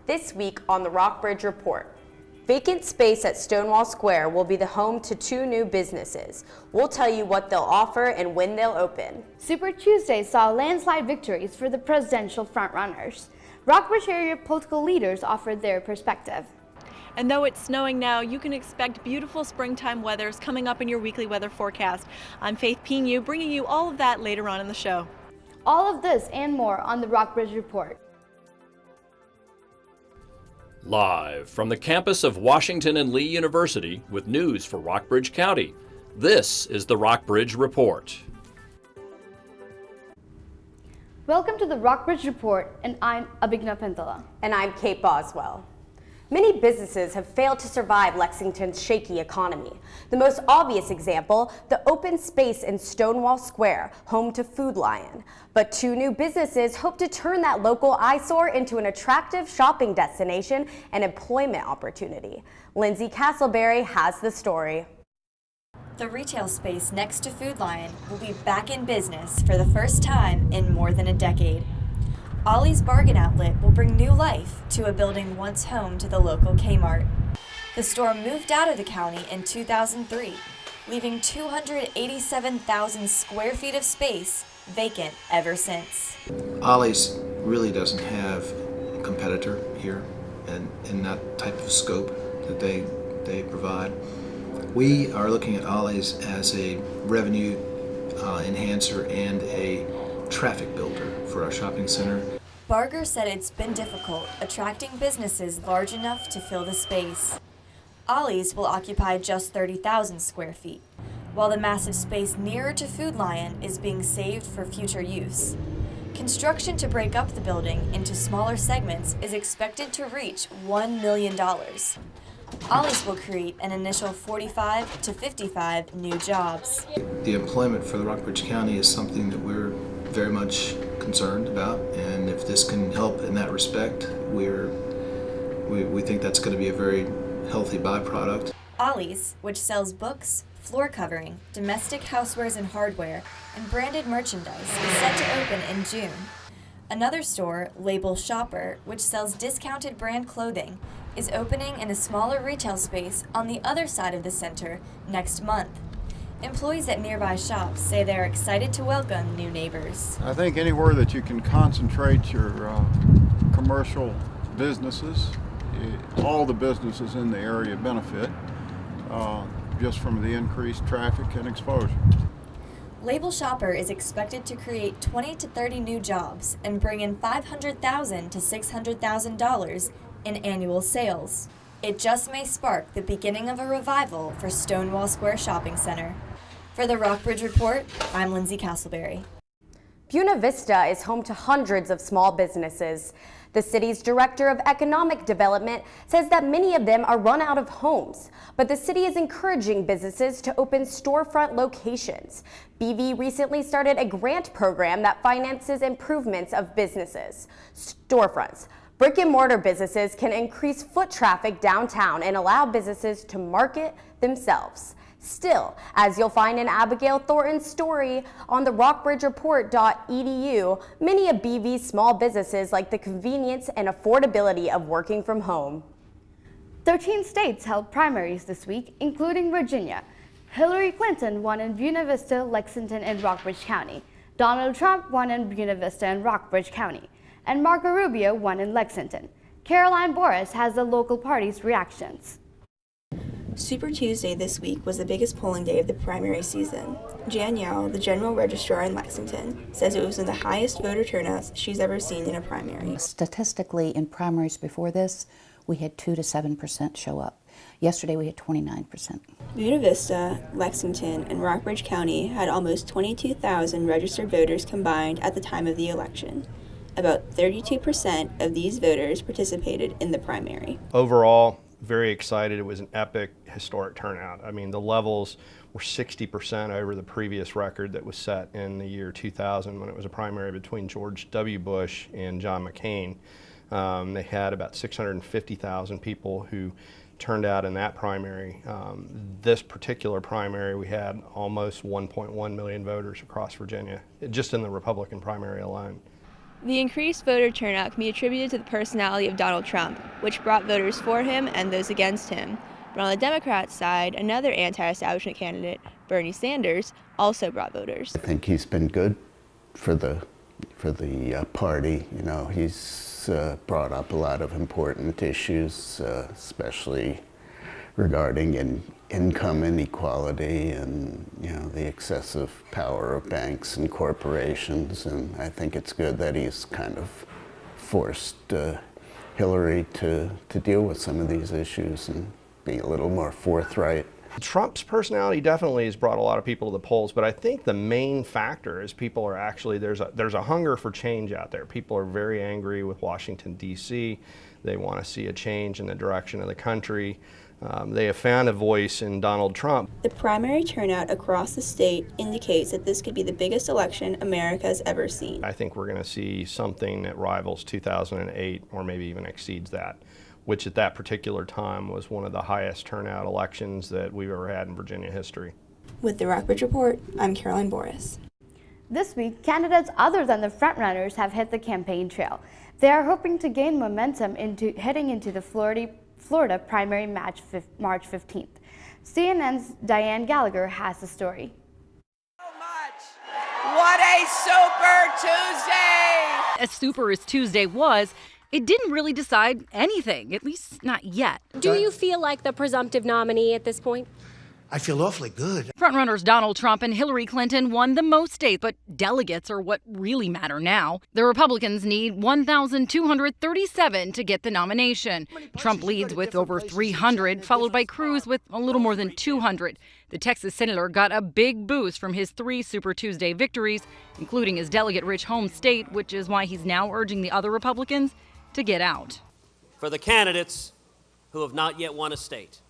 This week on the Rockbridge Report. Vacant space at Stonewall Square will be the home to 2 new businesses. We'll tell you what they'll offer and when they'll open. Super Tuesday saw landslide victories for the presidential frontrunners. Rockbridge area political leaders offered their perspective. And though it's snowing now, you can expect beautiful springtime weathers coming up in your weekly weather forecast. I'm Faith Pinu, bringing you all of that later on in the show. All of this and more on the Rockbridge Report. Live from the campus of Washington and Lee University with news for Rockbridge County, this is the Rockbridge Report. Welcome to the Rockbridge Report, and I'm Abhigna Pintala. And I'm Kate Boswell. Many businesses have failed to survive Lexington's shaky economy. The most obvious example, the open space in Stonewall Square, home to Food Lion. But 2 new businesses hope to turn that local eyesore into an attractive shopping destination and employment opportunity. Lindsay Castleberry has the story. The retail space next to Food Lion will be back in business for the first time in more than a decade. Ollie's Bargain Outlet will bring new life to a building once home to the local Kmart. The store moved out of the county in 2003, leaving 287,000 square feet of space vacant ever since. Ollie's really doesn't have a competitor here and in that type of scope that they provide. We are looking at Ollie's as a revenue enhancer and a traffic builder for our shopping center. Barger said it's been difficult attracting businesses large enough to fill the space. Ollie's will occupy just 30,000 square feet, while the massive space nearer to Food Lion is being saved for future use. Construction to break up the building into smaller segments is expected to reach $1 million. Ollie's will create an initial 45 to 55 new jobs. The employment for the Rockbridge County is something that we're very much concerned about, and if this can help in that respect, we think that's going to be a very healthy byproduct. Ollie's, which sells books, floor covering, domestic housewares and hardware, and branded merchandise, is set to open in June. Another store, Label Shopper, which sells discounted brand clothing, is opening in a smaller retail space on the other side of the center next month. Employees at nearby shops say they're excited to welcome new neighbors. I think anywhere that you can concentrate your commercial businesses, all the businesses in the area benefit just from the increased traffic and exposure. Label Shopper is expected to create 20 to 30 new jobs and bring in $500,000 to $600,000 in annual sales. It just may spark the beginning of a revival for Stonewall Square Shopping Center. For the Rockbridge Report, I'm Lindsay Castleberry. Buena Vista is home to hundreds of small businesses. The city's director of economic development says that many of them are run out of homes, but the city is encouraging businesses to open storefront locations. BV recently started a grant program that finances improvements of businesses. Storefronts. Brick and mortar businesses can increase foot traffic downtown and allow businesses to market themselves. Still, as you'll find in Abigail Thornton's story on the rockbridgereport.edu, many of BV's small businesses like the convenience and affordability of working from home. 13 states held primaries this week, including Virginia. Hillary Clinton won in Buena Vista, Lexington, and Rockbridge County. Donald Trump won in Buena Vista and Rockbridge County. And Marco Rubio won in Lexington. Caroline Boris has the local party's reactions. Super Tuesday this week was the biggest polling day of the primary season. Jan Yao, the general registrar in Lexington, says it was one of the highest voter turnouts she's ever seen in a primary. Statistically, in primaries before this, we had 2 to 7% show up. Yesterday we had 29%. Buena Vista, Lexington, and Rockbridge County had almost 22,000 registered voters combined at the time of the election. About 32% of these voters participated in the primary. Overall, very excited. It was an epic, historic turnout. I mean, the levels were 60% over the previous record that was set in the year 2000 when it was a primary between George W. Bush and John McCain. They had about 650,000 people who turned out in that primary. This particular primary, we had almost 1.1 million voters across Virginia, just in the Republican primary alone. The increased voter turnout can be attributed to the personality of Donald Trump, which brought voters for him and those against him. But on the Democrat side, another anti-establishment candidate, Bernie Sanders, also brought voters. I think he's been good for the party. You know, he's brought up a lot of important issues, especially regarding income inequality and, you know, the excessive power of banks and corporations. And I think it's good that he's kind of forced Hillary to deal with some of these issues and be a little more forthright. Trump's personality definitely has brought a lot of people to the polls, but I think the main factor is people are actually, there's a hunger for change out there. People are very angry with Washington, D.C. They want to see a change in the direction of the country. They have found a voice in Donald Trump. The primary turnout across the state indicates that this could be the biggest election America has ever seen. I think we're going to see something that rivals 2008 or maybe even exceeds that, which at that particular time was one of the highest turnout elections that we've ever had in Virginia history. With the Rockbridge Report, I'm Caroline Boris. This week, candidates other than the frontrunners have hit the campaign trail. They are hoping to gain momentum heading into the Florida primary match March 15th. CNN's Diane Gallagher has the story. What a Super Tuesday! As super as Tuesday was, it didn't really decide anything, at least not yet. Do you feel like the presumptive nominee at this point? I feel awfully good. Frontrunners Donald Trump and Hillary Clinton won the most states, but delegates are what really matter now. The Republicans need 1,237 to get the nomination. Trump leads with over 300, followed by Cruz with a little more than 200. The Texas senator got a big boost from his 3 Super Tuesday victories, including his delegate-rich home state, which is why he's now urging the other Republicans to get out. For the candidates who have not yet won a state,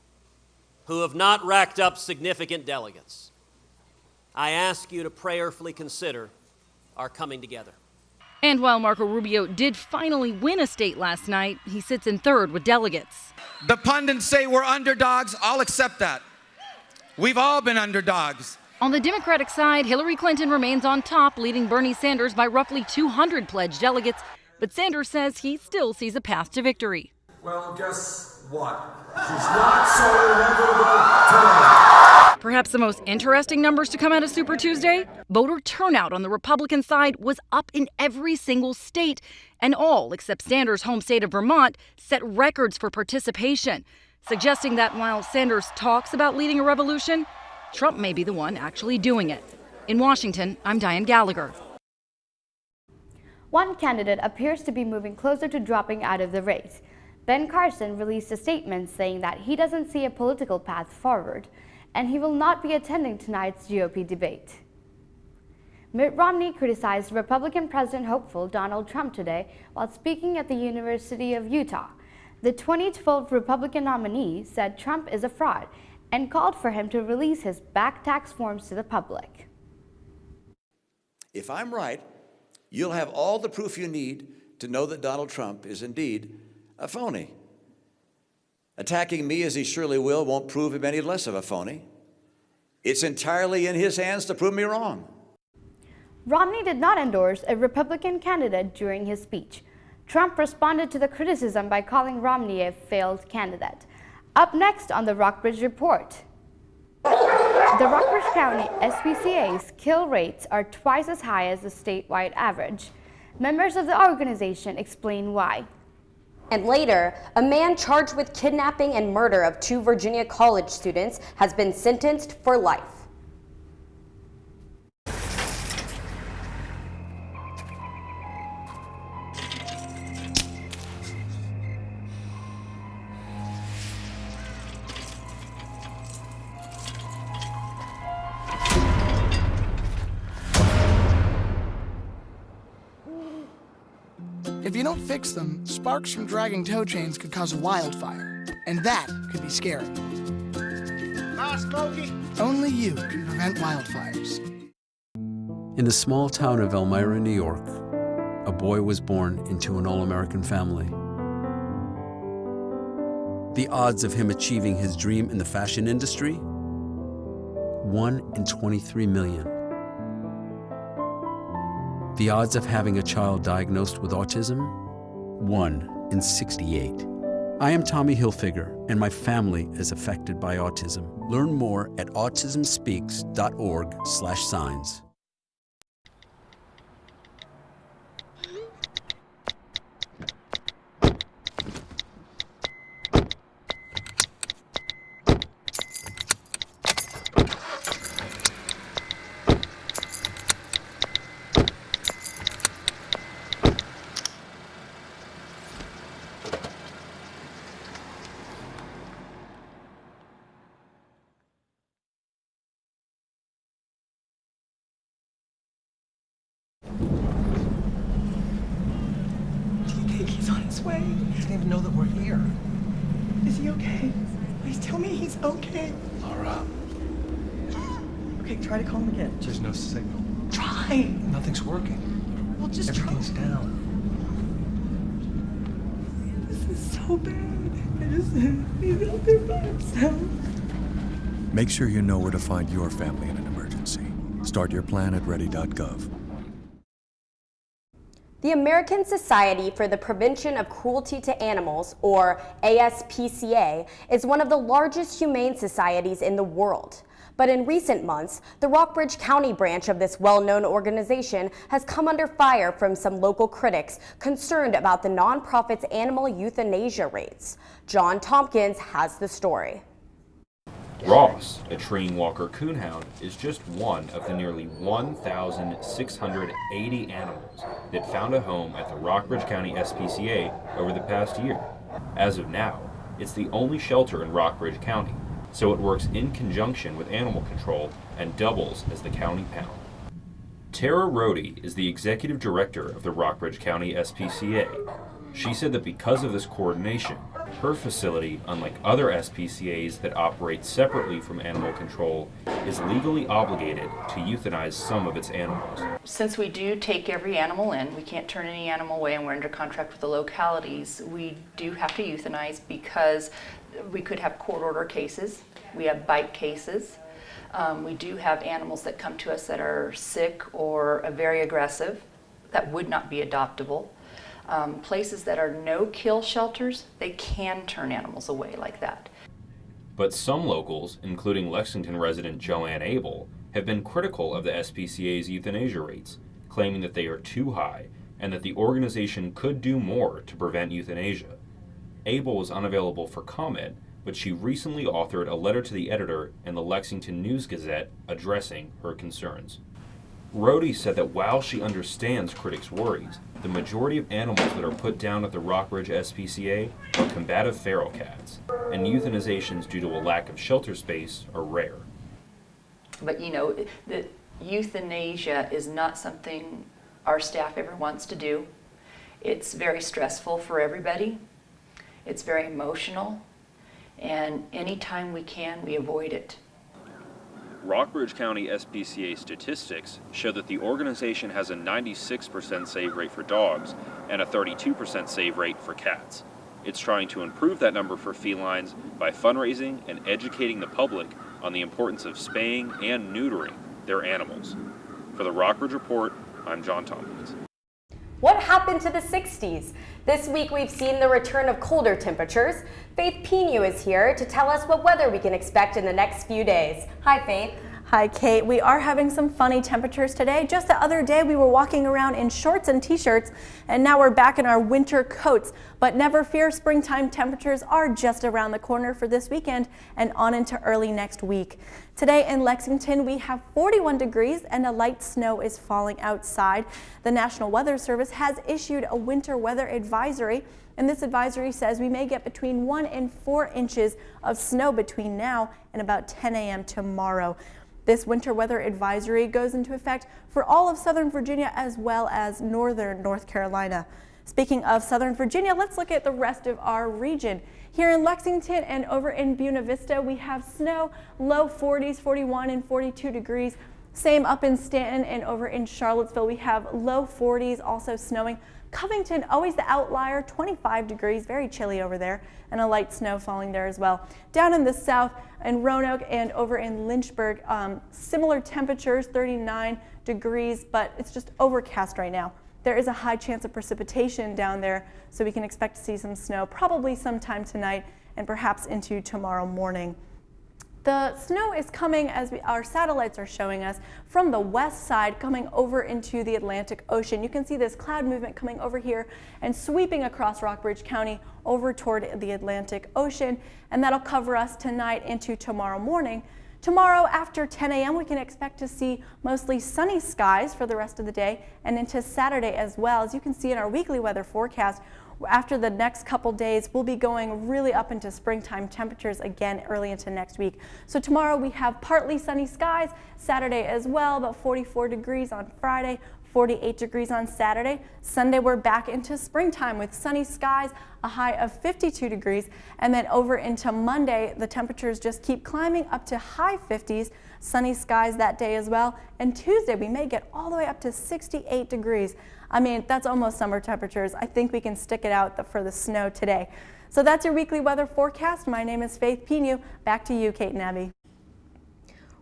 who have not racked up significant delegates, I ask you to prayerfully consider our coming together. And while Marco Rubio did finally win a state last night, he sits in third with delegates. The pundits say we're underdogs. I'll accept that. We've all been underdogs. On the Democratic side, Hillary Clinton remains on top, leading Bernie Sanders by roughly 200 pledged delegates. But Sanders says he still sees a path to victory. Well, guess what? She's not so inevitable today. Perhaps the most interesting numbers to come out of Super Tuesday? Voter turnout on the Republican side was up in every single state, and all except Sanders' home state of Vermont set records for participation, suggesting that while Sanders talks about leading a revolution, Trump may be the one actually doing it. In Washington, I'm Diane Gallagher. One candidate appears to be moving closer to dropping out of the race. Ben Carson released a statement saying that he doesn't see a political path forward, and he will not be attending tonight's GOP debate. Mitt Romney criticized Republican President hopeful Donald Trump today while speaking at the University of Utah. The 2012 Republican nominee said Trump is a fraud and called for him to release his back tax forms to the public. If I'm right, you'll have all the proof you need to know that Donald Trump is indeed a phony. Attacking me, as he surely will, won't prove him any less of a phony. It's entirely in his hands to prove me wrong. Romney did not endorse a Republican candidate during his speech. Trump responded to the criticism by calling Romney a failed candidate. Up next on the Rockbridge Report. The Rockbridge County SPCA's kill rates are twice as high as the statewide average. Members of the organization explain why. And later, a man charged with kidnapping and murder of 2 Virginia college students has been sentenced for life. If you don't fix them, sparks from dragging tow chains could cause a wildfire, and that could be scary. Smokey. Only you can prevent wildfires. In the small town of Elmira, New York, a boy was born into an all-American family. The odds of him achieving his dream in the fashion industry? 1 in 23 million. The odds of having a child diagnosed with autism? 1 in 68. I am Tommy Hilfiger, and my family is affected by autism. Learn more at autismspeaks.org/signs. He's on his way. He doesn't even know that we're here. Is he okay? Please tell me he's okay. Laura. Okay, try to call him again. There's no signal. Try. Nothing's working. Well, just Everything's down. This is so bad. He's out there by himself. Make sure you know where to find your family in an emergency. Start your plan at ready.gov. The American Society for the Prevention of Cruelty to Animals, or ASPCA, is one of the largest humane societies in the world. But in recent months, the Rockbridge County branch of this well-known organization has come under fire from some local critics concerned about the nonprofit's animal euthanasia rates. John Tompkins has the story. Ross, a treeing Walker coonhound, is just one of the nearly 1,680 animals that found a home at the Rockbridge County SPCA over the past year. As of now, it's the only shelter in Rockbridge County, so it works in conjunction with animal control and doubles as the county pound. Tara Rohde is the executive director of the Rockbridge County SPCA. She said that because of this coordination, her facility, unlike other SPCAs that operate separately from animal control, is legally obligated to euthanize some of its animals. Since we do take every animal in, we can't turn any animal away, and we're under contract with the localities, we do have to euthanize because we could have court order cases, we have bite cases, we do have animals that come to us that are sick or very aggressive that would not be adoptable. Places that are no-kill shelters, they can turn animals away like that. But some locals, including Lexington resident Joanne Abel, have been critical of the SPCA's euthanasia rates, claiming that they are too high and that the organization could do more to prevent euthanasia. Abel was unavailable for comment, but she recently authored a letter to the editor in the Lexington News-Gazette addressing her concerns. Rohde said that while she understands critics' worries, the majority of animals that are put down at the Rockbridge SPCA are combative feral cats, and euthanizations due to a lack of shelter space are rare. But you know, the euthanasia is not something our staff ever wants to do. It's very stressful for everybody. It's very emotional, and anytime we can, we avoid it. Rockbridge County SPCA statistics show that the organization has a 96% save rate for dogs and a 32% save rate for cats. It's trying to improve that number for felines by fundraising and educating the public on the importance of spaying and neutering their animals. For the Rockbridge Report, I'm John Tompkins. What happened to the 60s? This week we've seen the return of colder temperatures. Faith Pinu is here to tell us what weather we can expect in the next few days. Hi, Faith. Hi, Kate. We are having some funny temperatures today. Just the other day we were walking around in shorts and t-shirts, and now we're back in our winter coats. But never fear, springtime temperatures are just around the corner for this weekend and on into early next week. Today in Lexington we have 41 degrees and a light snow is falling outside. The National Weather Service has issued a winter weather advisory, and this advisory says we may get between 1 and 4 inches of snow between now and about 10 a.m. tomorrow. This winter weather advisory goes into effect for all of Southern Virginia as well as northern North Carolina. Speaking of Southern Virginia, let's look at the rest of our region. Here in Lexington and over in Buena Vista, we have snow, low 40s, 41 and 42 degrees. Same up in Stanton and over in Charlottesville, we have low 40s, also snowing, Covington, always the outlier, 25 degrees, very chilly over there, and a light snow falling there as well. Down in the south, in Roanoke and over in Lynchburg, similar temperatures, 39 degrees, but it's just overcast right now. There is a high chance of precipitation down there, so we can expect to see some snow probably sometime tonight and perhaps into tomorrow morning. The snow is coming, as our satellites are showing us, from the west side coming over into the Atlantic Ocean. You can see this cloud movement coming over here and sweeping across Rockbridge County over toward the Atlantic Ocean, and that'll cover us tonight into tomorrow morning. Tomorrow after 10 a.m. we can expect to see mostly sunny skies for the rest of the day and into Saturday as well. As you can see in our weekly weather forecast, after the next couple days, we'll be going really up into springtime temperatures again early into next week. So tomorrow we have partly sunny skies, Saturday as well, about 44 degrees on Friday, 48 degrees on Saturday. Sunday we're back into springtime with sunny skies, a high of 52 degrees, and then over into Monday the temperatures just keep climbing up to high 50s, sunny skies that day as well, and Tuesday we may get all the way up to 68 degrees. I mean, that's almost summer temperatures. I think we can stick it out for the snow today. So that's your weekly weather forecast. My name is Faith Pinu. Back to you, Kate and Abby.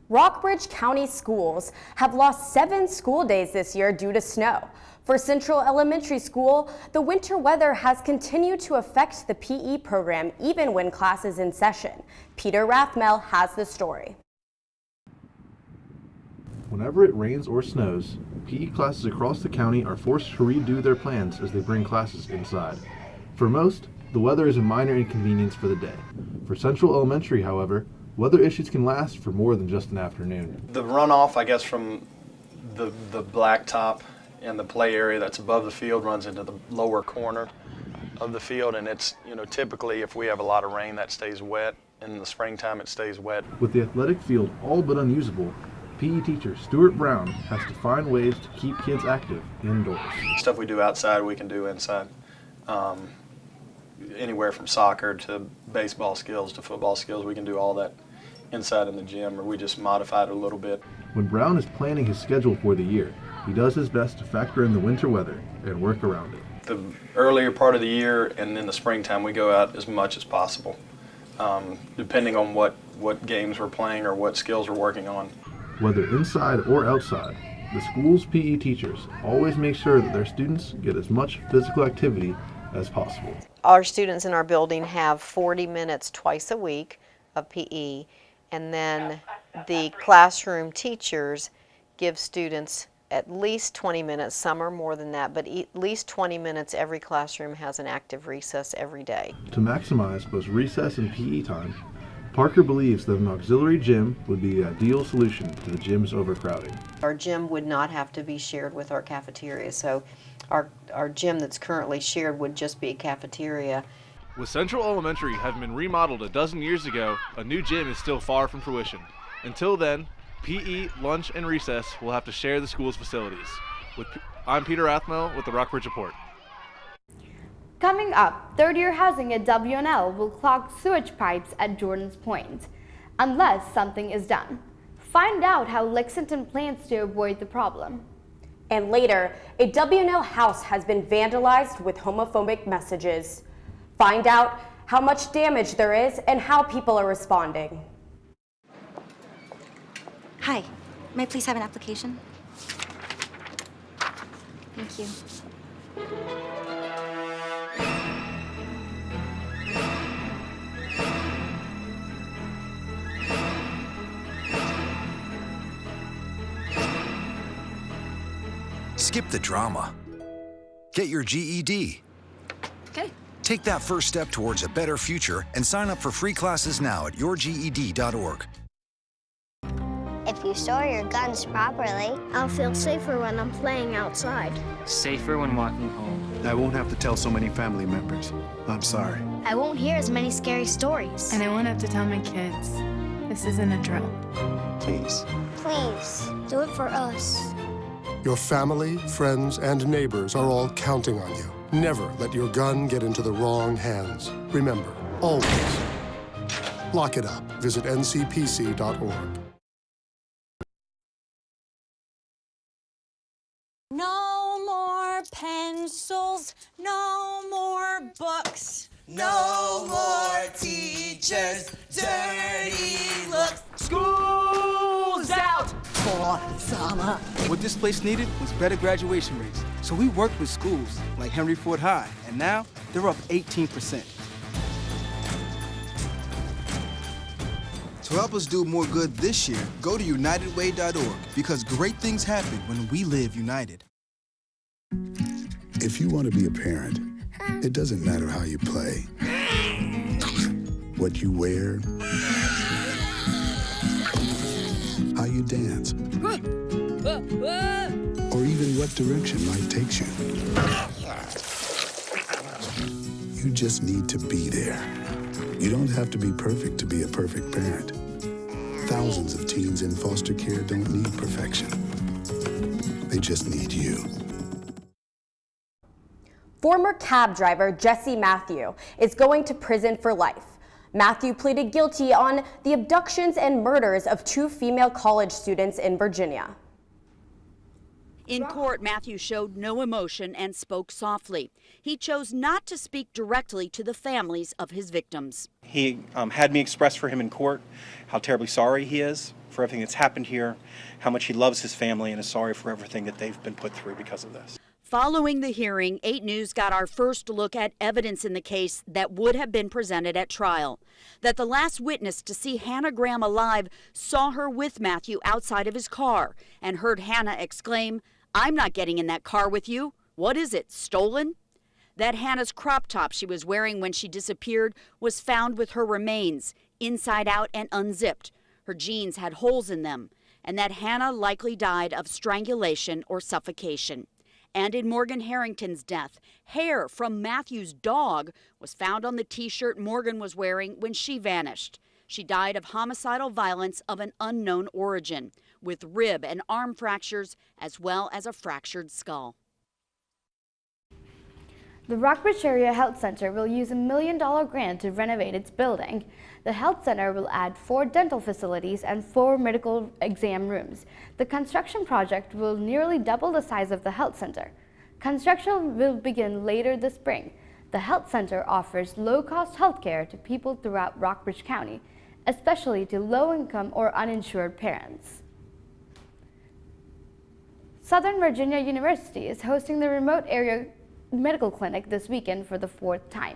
Rockbridge County schools have lost 7 school days this year due to snow. For Central Elementary School, the winter weather has continued to affect the PE program even when class is in session. Peter Rathmel has the story. Whenever it rains or snows, PE classes across the county are forced to redo their plans as they bring classes inside. For most, the weather is a minor inconvenience for the day. For Central Elementary, however, weather issues can last for more than just an afternoon. The runoff, I guess, from the blacktop in the play area that's above the field runs into the lower corner of the field, and it's, typically if we have a lot of rain that stays wet. In the springtime it stays wet. With the athletic field all but unusable, PE teacher Stuart Brown has to find ways to keep kids active indoors. Stuff we do outside we can do inside. Anywhere from soccer to baseball skills to football skills, we can do all that inside in the gym, or we just modify it a little bit. When Brown is planning his schedule for the year, he does his best to factor in the winter weather and work around it. The earlier part of the year and in the springtime we go out as much as possible, depending on what games we're playing or what skills we're working on. Whether inside or outside, the school's PE teachers always make sure that their students get as much physical activity as possible. Our students in our building have 40 minutes twice a week of PE, and then the classroom teachers give students at least 20 minutes, some are more than that, but at least 20 minutes every classroom has an active recess every day. To maximize both recess and PE time, Parker believes that an auxiliary gym would be the ideal solution to the gym's overcrowding. Our gym would not have to be shared with our cafeteria, so our gym that's currently shared would just be a cafeteria. With Central Elementary having been remodeled a dozen years ago, a new gym is still far from fruition. Until then, PE, lunch, and recess will have to share the school's facilities. I'm Peter Rathmel with the Rockbridge Report. Coming up, third-year housing at W&L will clog sewage pipes at Jordan's Point, unless something is done. Find out how Lexington plans to avoid the problem. And later, a W&L house has been vandalized with homophobic messages. Find out how much damage there is and how people are responding. Hi, may I please have an application? Thank you. Skip the drama. Get your GED. Okay. Take that first step towards a better future and sign up for free classes now at yourged.org. If you store your guns properly, I'll feel safer when I'm playing outside. Safer when walking home. I won't have to tell so many family members. I'm sorry. I won't hear as many scary stories. And I won't have to tell my kids. This isn't a drill. Please. Please, do it for us. Your family, friends, and neighbors are all counting on you. Never let your gun get into the wrong hands. Remember, always, lock it up. Visit ncpc.org. No more pen pencils, no more books. No more teachers, dirty looks. School's out for summer. What this place needed was better graduation rates. So we worked with schools like Henry Ford High, and now they're up 18%. To help us do more good this year, go to unitedway.org, because great things happen when we live united. If you want to be a parent, it doesn't matter how you play, what you wear, how you dance, or even what direction life takes you. You just need to be there. You don't have to be perfect to be a perfect parent. Thousands of teens in foster care don't need perfection. They just need you. Former cab driver Jesse Matthew is going to prison for life. Matthew pleaded guilty on the abductions and murders of 2 female college students in Virginia. In court, Matthew showed no emotion and spoke softly. He chose not to speak directly to the families of his victims. He had me express for him in court how terribly sorry he is for everything that's happened here, how much he loves his family and is sorry for everything that they've been put through because of this. Following the hearing, 8 News got our first look at evidence in the case that would have been presented at trial. That the last witness to see Hannah Graham alive saw her with Matthew outside of his car and heard Hannah exclaim, "I'm not getting in that car with you. What is it, stolen?" That Hannah's crop top she was wearing when she disappeared was found with her remains, inside out and unzipped. Her jeans had holes in them, and that Hannah likely died of strangulation or suffocation. And in Morgan Harrington's death, hair from Matthew's dog was found on the T-shirt Morgan was wearing when she vanished. She died of homicidal violence of an unknown origin, with rib and arm fractures as well as a fractured skull. The Rockbridge Area Health Center will use a $1 million grant to renovate its building. The health center will add 4 dental facilities and 4 medical exam rooms. The construction project will nearly double the size of the health center. Construction will begin later this spring. The health center offers low-cost health care to people throughout Rockbridge County, especially to low-income or uninsured parents. Southern Virginia University is hosting the remote area medical clinic this weekend for the 4th time.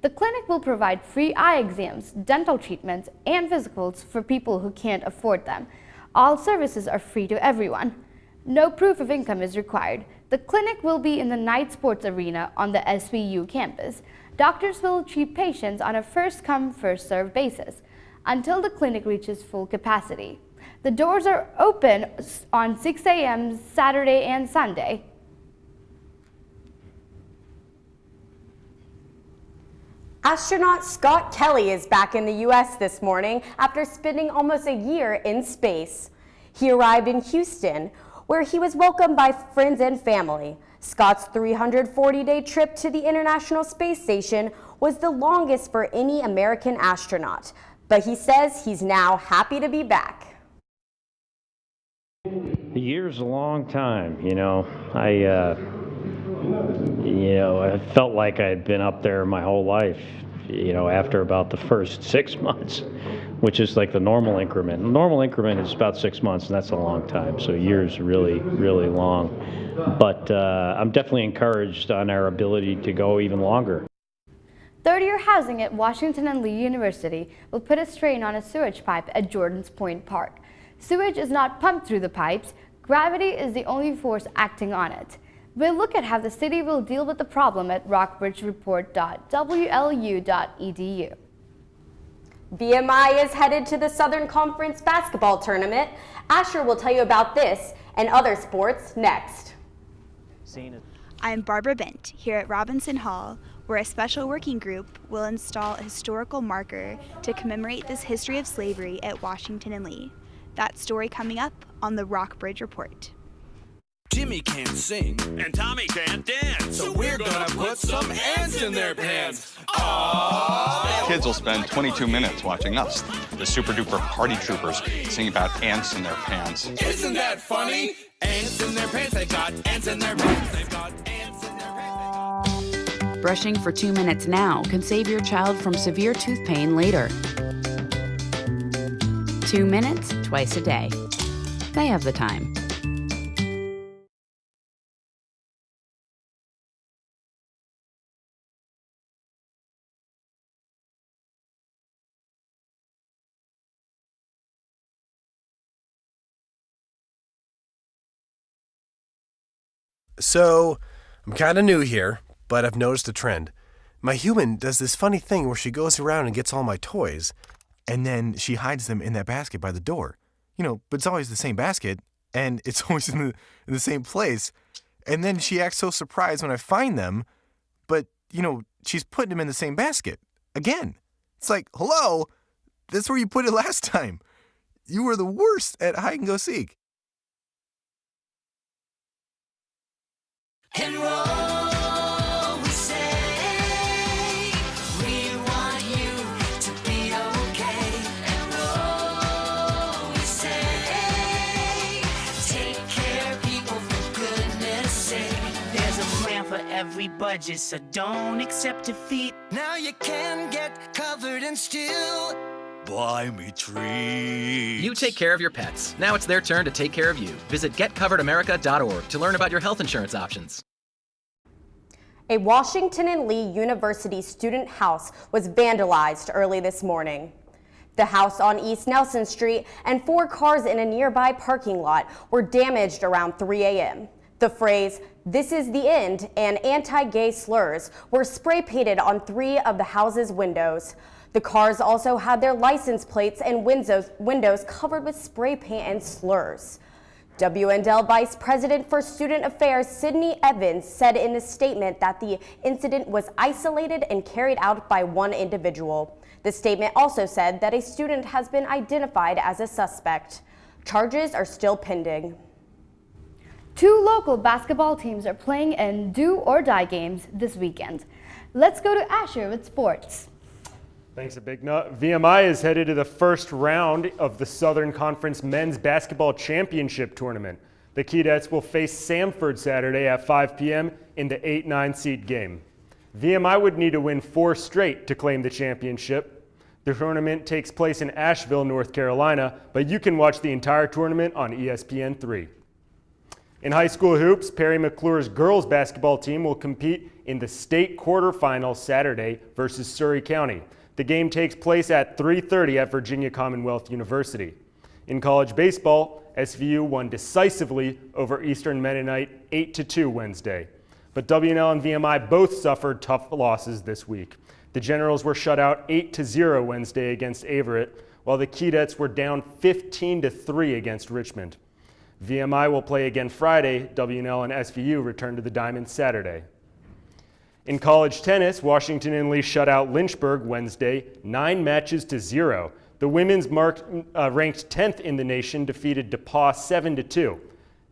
The clinic will provide free eye exams, dental treatments, and physicals for people who can't afford them. All services are free to everyone. No proof of income is required. The clinic will be in the Night Sports Arena on the SPU campus. Doctors will treat patients on a first-come, first-served basis until the clinic reaches full capacity. The doors are open on 6 a.m. Saturday and Sunday. Astronaut Scott Kelly is back in the U.S. this morning after spending almost a year in space. He arrived in Houston, where he was welcomed by friends and family. Scott's 340-day trip to the International Space Station was the longest for any American astronaut, but he says he's now happy to be back. A year's a long time, you know. I felt like I had been up there my whole life, after about the first 6 months, which is like the normal increment. The normal increment is about 6 months, and that's a long time, so a year's really, really long. But I'm definitely encouraged on our ability to go even longer. Third-year housing at Washington and Lee University will put a strain on a sewage pipe at Jordans Point Park. Sewage is not pumped through the pipes. Gravity is the only force acting on it. We'll look at how the city will deal with the problem at rockbridgereport.wlu.edu. VMI is headed to the Southern Conference basketball tournament. Asher will tell you about this and other sports next. I'm Barbara Bent here at Robinson Hall, where a special working group will install a historical marker to commemorate this history of slavery at Washington and Lee. That story coming up on the Rockbridge Report. Jimmy can't sing, and Tommy can't dance, so we're gonna put some ants in their pants. Aww. Kids will spend 22 minutes watching us, the super duper party troopers, sing about ants in their pants. Isn't that funny? Ants in their pants, they've got ants in their pants, they've got ants in their pants. Brushing for 2 minutes now can save your child from severe tooth pain later. 2 minutes, twice a day. They have the time. So, I'm kind of new here, but I've noticed a trend. My human does this funny thing where she goes around and gets all my toys, and then she hides them in that basket by the door. But it's always the same basket, and it's always in the same place. And then she acts so surprised when I find them, but, she's putting them in the same basket. Again. It's like, hello, that's where you put it last time. You were the worst at hide and go seek. And roll, we say, we want you to be okay. And roll, we say, take care of people for goodness sake. There's a plan for every budget, so don't accept defeat. Now you can get covered and still buy me treats. You take care of your pets. Now it's their turn to take care of you. Visit getcoveredamerica.org to learn about your health insurance options. A Washington and Lee University student house was vandalized early this morning. The house on East Nelson Street and 4 cars in a nearby parking lot were damaged around 3 a.m. The phrase, "This is the end," and anti-gay slurs were spray painted on 3 of the house's windows. The cars also had their license plates and windows covered with spray paint and slurs. WNDL Vice President for Student Affairs Sydney Evans said in a statement that the incident was isolated and carried out by one individual. The statement also said that a student has been identified as a suspect. Charges are still pending. 2 local basketball teams are playing in do-or-die games this weekend. Let's go to Asher with sports. Thanks, a Big Nut. VMI is headed to the first round of the Southern Conference Men's Basketball Championship Tournament. The Keydets will face Samford Saturday at 5 p.m. in the 8-9 seed game. VMI would need to win 4 straight to claim the championship. The tournament takes place in Asheville, North Carolina, but you can watch the entire tournament on ESPN3. In high school hoops, Perry McClure's girls basketball team will compete in the state quarterfinals Saturday versus Surrey County. The game takes place at 3:30 at Virginia Commonwealth University. In college baseball, SVU won decisively over Eastern Mennonite 8-2 Wednesday. But WNL and VMI both suffered tough losses this week. The Generals were shut out 8-0 Wednesday against Averett, while the Keydets were down 15-3 against Richmond. VMI will play again Friday. WNL and SVU return to the Diamond Saturday. In college tennis, Washington and Lee shut out Lynchburg Wednesday, 9-0. The women's ranked 10th in the nation defeated DePauw 7-2.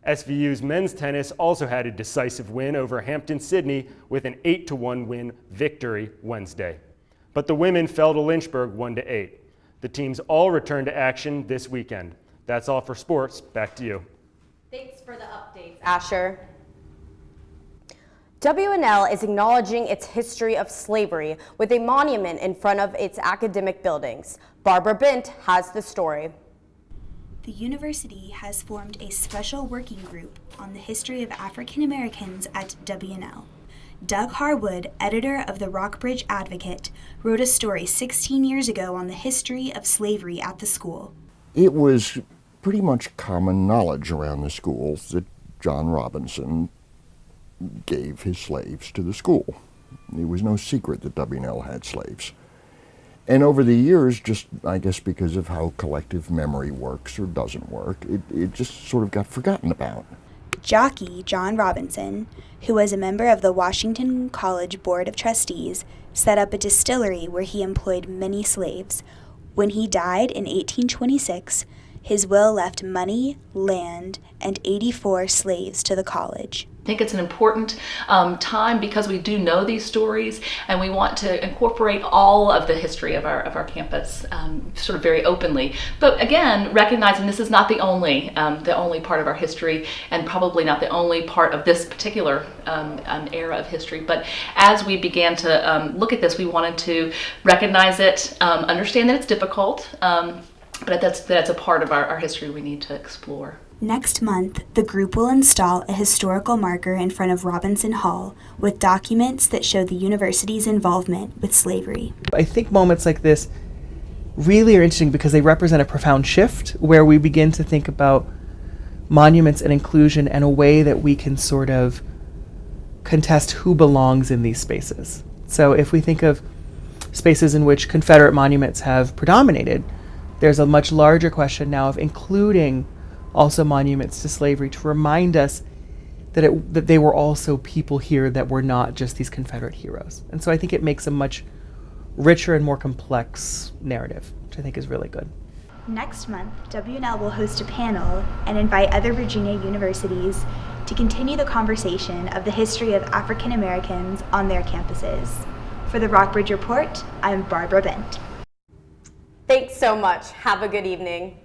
SVU's men's tennis also had a decisive win over Hampton-Sydney with an 8-1 win victory Wednesday. But the women fell to Lynchburg 1-8. The teams all return to action this weekend. That's all for sports. Back to you. Thanks for the updates, Asher. WNL is acknowledging its history of slavery with a monument in front of its academic buildings. Barbara Bent has the story. The university has formed a special working group on the history of African Americans at WNL. Doug Harwood, editor of the Rockbridge Advocate, wrote a story 16 years ago on the history of slavery at the school. It was pretty much common knowledge around the schools that John Robinson gave his slaves to the school. It was no secret that WNL had slaves. And over the years, just I guess because of how collective memory works or doesn't work, it just sort of got forgotten about. Jockey John Robinson, who was a member of the Washington College Board of Trustees, set up a distillery where he employed many slaves. When he died in 1826, his will left money, land, and 84 slaves to the college. I think it's an important time because we do know these stories, and we want to incorporate all of the history of our campus sort of very openly. But again, recognizing this is not the only part of our history, and probably not the only part of this particular era of history. But as we began to look at this, we wanted to recognize it, understand that it's difficult, but that's a part of our history we need to explore. Next month, the group will install a historical marker in front of Robinson Hall with documents that show the university's involvement with slavery. I think moments like this really are interesting because they represent a profound shift where we begin to think about monuments and inclusion and a way that we can sort of contest who belongs in these spaces. So if we think of spaces in which Confederate monuments have predominated, there's a much larger question now of including also monuments to slavery to remind us that they were also people here that were not just these Confederate heroes. And so I think it makes a much richer and more complex narrative, which I think is really good. Next month, WNL will host a panel and invite other Virginia universities to continue the conversation of the history of African Americans on their campuses. For the Rockbridge Report, I'm Barbara Bent. Thanks so much. Have a good evening.